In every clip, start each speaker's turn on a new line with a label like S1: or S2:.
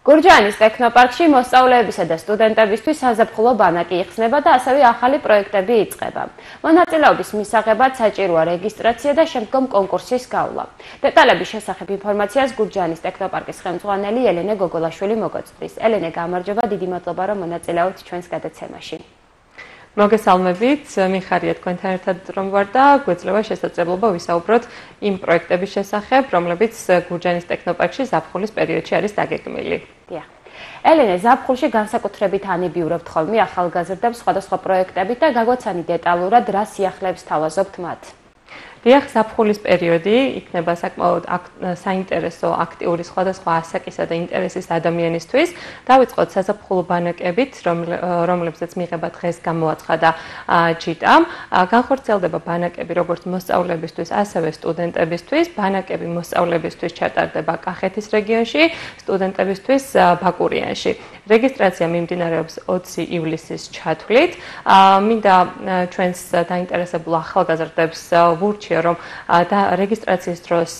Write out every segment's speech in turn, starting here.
S1: გურჯაანის ტექნოპარკში მოსწავლეებისა და სტუდენტებისთვის საზაფხულო ბანაკი იხსნება და ასევე ახალი პროექტები იწყება. მონაწილეობის მისაღებად საჭიროა რეგისტრაცია და შემდგომ კონკურსის გავლა. დეტალების შესახებ ინფორმაციას გურჯაანის ტექნოპარკის ხელმძღვანელი ელენე გოგოლაშვილი მოგოწვდის. ელენე, გამარჯობა, დიდი მადლობა, რომ მონაწილეობთ ჩვენს გადაცემაში.
S2: მოგესალმებით, მიხარია თქვენთან ერთად რომ ვარ და გვეძლევა შესაძლებლობა ვისაუბროთ იმ პროექტების შესახებ, რომლებიც გურჯაანის ტექნოპარკში ზაფხულის პერიოდში არის დაგეგმილი.
S1: დიახ. ელენე, ზაფხულში განსაკუთრებით ანებიურებთ ხოლმე ახალგაზრდებს სხვადასხვა პროექტებით და გაგვაცანი დეტალურად რა სიახლეებს თავაზობთ მათ.
S2: დიახ, ზაფხულის პერიოდი იქნება საკმაოდ საინტერესო აქტიური სხვადასხვა ასაკისა და ინტერესის ადამიანისთვის. დავიწყოთ საზაფხულო ბანაკებით, რომლებზეც მიღება დღეს გამოაცხადა ჯიტამ. განხორციელდება ბანაკები როგორც მოსწავლეებისთვის, ასევე სტუდენტებისთვის. ბანაკები მოსწავლეებისთვის ჩატარდება კახეთის რეგიონში, სტუდენტებისთვის ბაკურიანში. რეგისტრაცია მიმდინარეობს 20 ივლისის ჩათვლით. მინდა ჩვენს დაინტერესებულ ახალგაზრდებს ვურჩიო რომ რეგისტრაციის დროს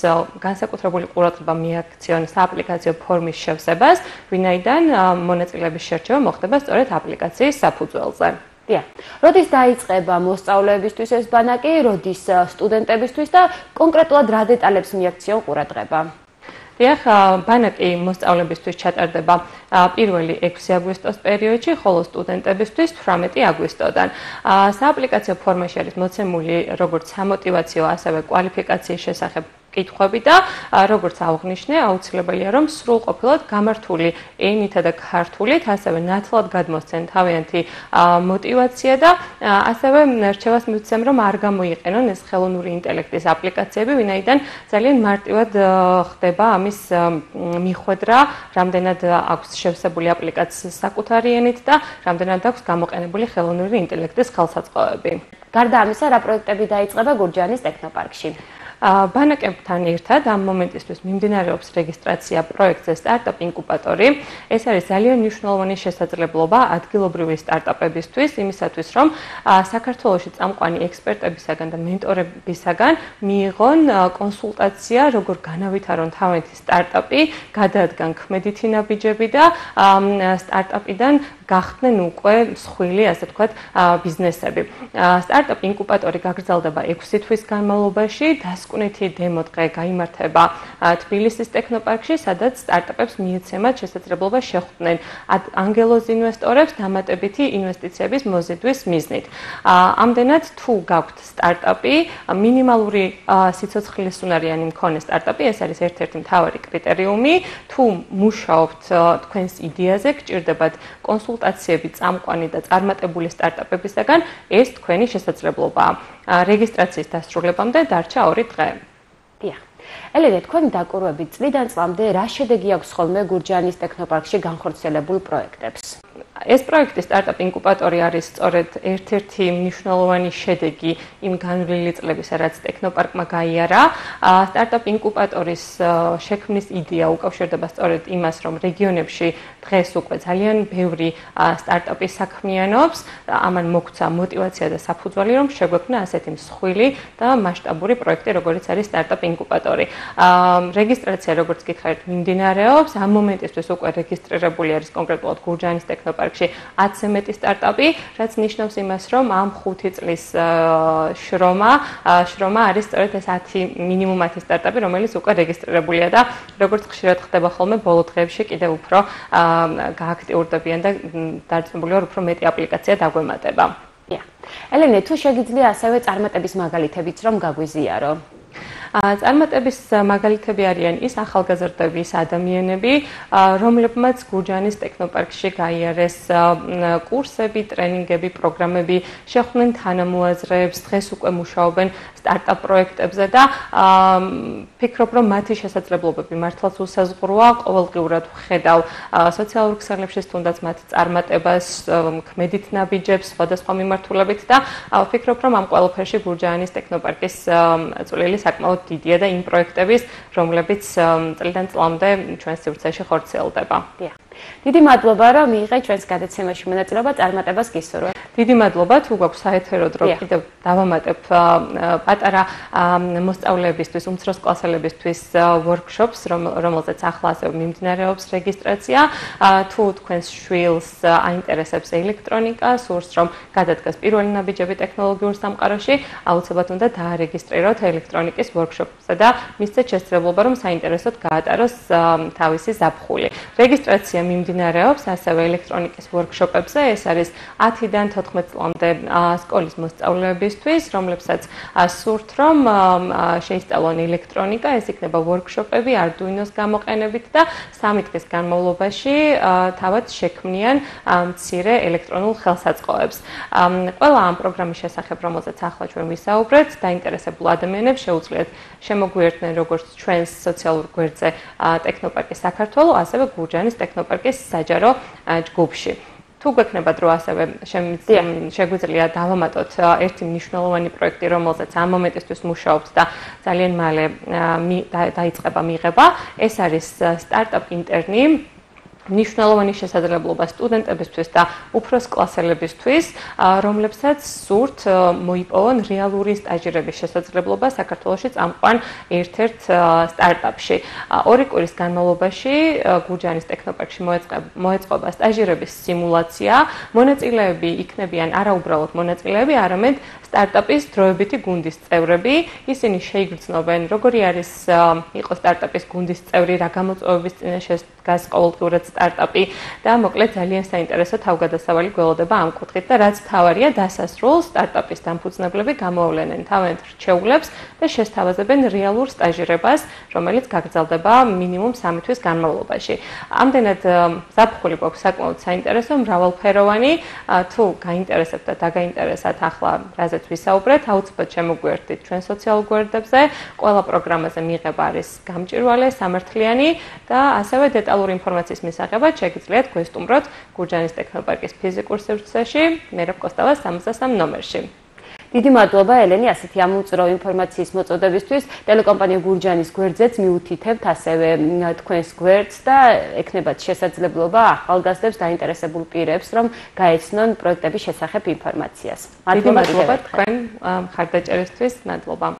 S2: განსაკუთრებული ყურადღება მიაქციონ სააპლიკაციო ფორმის შევსებას, ვინაიდან მონაწილეების შერჩევა მოხდება სწორედ აპლიკაციის საფუძველზე.
S1: დიახ. როდის დაიწყება მოსწავლეებისთვის ეს ბანაკი, როდის სტუდენტებისთვის და კონკრეტულად რა დეტალებს მიაქციონ ყურადღება?
S2: დიახ, ბანაკი მოსწავლეებისთვის ჩატარდება 1 6 აგვისტოს პერიოდში, ხოლო სტუდენტებისთვის 18 აგვისტოდან. სააპლიკაციო ფორმაში არის მოცემული როგორც სამოტივაციო, ასევე კვალიფიკაციის შესახებ კითხვები და როგორც აღნიშნე, აუცილებელია რომ სრულყოფილად გამართული ენითა და ქართულით, ასევე ნათლად გადმოსცენ თავიანთი მოტივაცია და ასევე რჩევას მივცემ რომ არ გამოიყენონ ეს ხელოვნური ინტელექტის აპლიკაციები, ვინაიდან ძალიან მარტივად ხდება ამის მიხვედრა, რამდენად აქვს შევსებული აპლიკაციის საკუთარი ენით და რამდენად აქვს გამოყენებული ხელოვნური ინტელექტის ხელსაწყოები.
S1: გარდა ამისა, რა პროექტები დაიწყება გურჯაანის ტექნოპარკში?
S2: ბანაკებთან ერთად ამ მომენტისთვის მიმდინარეობს რეგისტრაცია პროექტზე სტარტაპ ინკუბატორი. ეს არის ძალიან მნიშვნელოვანი შესაძლებლობა ადგილობრივი სტარტაპებისთვის, იმისათვის რომ საქართველოში წამყვანი ექსპერტებისაგან და მენტორებისაგან მიიღონ კონსულტაცია, როგორ განავითარონ თავიანთი სტარტაპი, გადაადგან ქმედითი ნაბიჯები და სტარტაპიდან გახდნენ უკვე მსხვილი, ასე ვთქვათ, ბიზნესები. სტარტაპ ინკუბატორი გაგრძელდება 6 თვის განმავლობაში. დასკვნითი დემო დღე გაიმართება თბილისის ტექნოპარკში, სადაც სტარტაპებს მიეცემათ შესაძლებლობა შეხვდნენ ანგელოზ ინვესტორებს დამატებითი ინვესტიციების მოზიდვის მიზნით. ამდენად თუ გაქვთ სტარტაპი, მინიმალური სიცოცხლის უნარიანი მქონე სტარტაპი, ეს არის ერთ-ერთი მთავარი კრიტერიუმი. თუ მუშაობთ თქვენს იდეაზე, გჭირდებათ კონსულტაციები წამყვანი და წარმატებული სტარტაპებისგან, ეს თქვენი შესაძლებლობაა. რეგისტრაციის დასრულებამდე დარჩა 2 დღე.
S1: დიახ. ელენე, თქვენი დაკვირვებით წლიდან წლამდე რა შედეგი აქვს ხოლმე გურჯაანის ტექნოპარკში განხორციელებულ პროექტებს?
S2: ეს პროექტი სტარტაპ ინკუბატორი არის სწორედ ერთ-ერთი მნიშვნელოვანი შედეგი იმ განვლილი წლებისა, რაც ტექნოპარკმა გაიარა. სტარტაპ ინკუბატორის შექმნის იდეა უკავშირდება სწორედ იმას, რომ რეგიონებში დღეს უკვე ძალიან ბევრი სტარტაპი საქმიანობს, ამან მოგვცა მოტივაცია და საფუძველი, რომ შეგვექმნა ასეთი მსხვილი და მასშტაბური პროექტი, როგორიც არის სტარტაპ ინკუბატორი. რეგისტრაცია, როგორც გითხარით, მიმდინარეობს. ამ მომენტისთვის უკვე რეგისტრირებული არის კონკრეტულად გურჯაანის ტექნოპარკში 10-ზე მეტი სტარტაპი, რაც ნიშნავს იმას, რომ ამ 5 წლის შრომა არის სწორედ ეს 10 მინიმუმ 10 სტარტაპი, რომელიც უკვე რეგისტრირებულია და როგორც ხშირად ხდება ხოლმე ბოლო დღეებში კიდევ უფრო გააქტიურდებიან და დარწმუნებული ვარ, უფრო მეტი აპლიკაცია დაგვემატება.
S1: ელენე, თუ შეგიძლია ასევე წარმატების მაგალითებიც რომ გაგვიზიარო?
S2: წარმატების მაგალითები არიან ის ახალგაზრდები, ის ადამიანები, რომლებმაც გურჯაანის ტექნოპარკში გაიარეს კურსები, ტრენინგები, პროგრამები, შეხვდნენ თანამოაზრეებს, დღეს უკვე მუშაობენ სტარტაპ პროექტებზე და ფიქრობ, რომ მათი შესაძლებლობები მართლაც უსაზღვროა, ყოველდღიურად ვხედავ სოციალურ ქსელებში თუნდაც მათ წარმატებას, ქმედით ნაბიჯებს, სხვადასხვა მიმართულებით და ვფიქრობ, რომ ამ ყველაფერში გურჯაანის ტექნოპარკის წვლილი საკმაოდ დიდია და იმ პროექტების, რომლებიც წლიდან წლამდე ჩვენს სივრცეში ხორციელდება.
S1: დიდი მადლობა, რომ მიიღეთ ჩვენს გადაცემაში მონაწილეობა, წარმატებას გისურვებთ.
S2: დიდი მადლობა, თუ გვაქვს საეთერო დრო, კიდევ დავამატებ პატარა მოსწავლეებისთვის, უმცროს კლასელებისთვის workshops, რომელზეც ახლა ასევე მიმდინარეობს რეგისტრაცია. თუ თქვენს შვილს აინტერესებს ელექტრონიკა, სურს რომ გადადგას პირველი ნაბიჯები ტექნოლოგიურ სამყაროში, აუცილებლად უნდა დაარეგისტრიროთ ელექტრონიკის workshop-ზე და მისცეთ შესაძლებლობა, რომ საინტერესოდ გაატაროს თავისი ზაფხული. რეგისტრაცია მიმდინარეობს ასევე ელექტრონიკის workshop-ებზე, ეს არის 10-დან 14 წლამდე სკოლის მოსწავლეებისთვის, რომლებსაც სურთ რომ შეისწავლონ ელექტრონიკა, ეს იქნება workshop-ები Arduino-ს გამოყენებით და 3 დღის განმავლობაში თავად შექმნიან მცირე ელექტრონულ ხელსაწყოებს. ყველა ამ პროგრამის შესახებ, რომელზეც ახლა ჩვენ ვისაუბრეთ, დაინტერესებულ ადამიანებს შეუძლიათ შემოგვიერთდნენ როგორც ჩვენს სოციალურ გვერდზე ტექნოპარკი საქართველო, ასევე გურჯაანის ტექნოპარკის საჯარო ჯგუფში. თუ გვექნება დრო ასევე შეგვიძლია დავამატოთ ერთი მნიშვნელოვანი პროექტი, რომელზეც ამ მომენტისთვის მუშაობთ და ძალიან მალე დაიწყება მიღება, ეს არის სტარტაპ ინტერნი. მნიშვნელოვანი შესაძლებლობა სტუდენტებისთვის და უფროს კლასელებისთვის, რომლებსაც სურთ მოიპოვონ რეალური სტაჟირების შესაძლებლობა საქართველოში წამყვან ერთ-ერთ სტარტაპში. 2 კვირის განმავლობაში გურჯაანის ტექნოპარკში მოეწყობა სტაჟირების სიმულაცია. მონაწილეები იქნებიან არაუბრალოდ მონაწილეები, არამედ სტარტაპის დროებითი გუნდის წევრები. ისინი შეიგრძნობენ, როგორი არის იყო სტარტაპის გუნდის წევრი, რა გამოწვევების წინაშე დგას ყოველდღურად სტარტაპი და მოკლედ ძალიან საინტერესო თავგადასავალი გველოდება ამ კუთხით და რაც თავარია დასასრულს სტარტაპის დამფუძნებლები გამოავლენენ თავიანთ რჩეულებს და შესთავაზებენ რეალურ სტაჟირებას, რომელიც გაგრძელდება მინიმუმ 3 თვის განმავლობაში. ამდენად ზაფხული გვაქვს საკმაოდ საინტერესო, მრავალფეროვანი, თუ გაინტერესებთ და დაგაინტერესათ ახლა რაზეც ვისაუბრეთ, აუცილებლად შემოგვიერთდით ჩვენ სოციალურ გვერდებზე, ყველა პროგრამაზე მიღება არის გამჭვირვალე, სამართლიანი და ასევე დეტალური ინფორმაციის მისაღებად შეგიძლიათ გვესტუმროთ გურჯაანის ტექნოპარკის ფიზიკურ სივრცეში, მერაბ კოსტავას 63 ნომერში.
S1: დიდი მადლობა ელენი, ასეთი ამოუწურო ინფორმაციის მოწოდებისთვის. ტელეკომპანია გურჯაანის გვერდზეც მიუთითებთ ასევე თქვენს გვერდს და ექნებათ შესაძლებლობა ახალგაზრდებს დაინტერესებულ პირებს, რომ გაეცნონ პროექტების შესახებ ინფორმაციას.
S2: მადლობა თქვენ მხარდაჭერისთვის, მადლობა.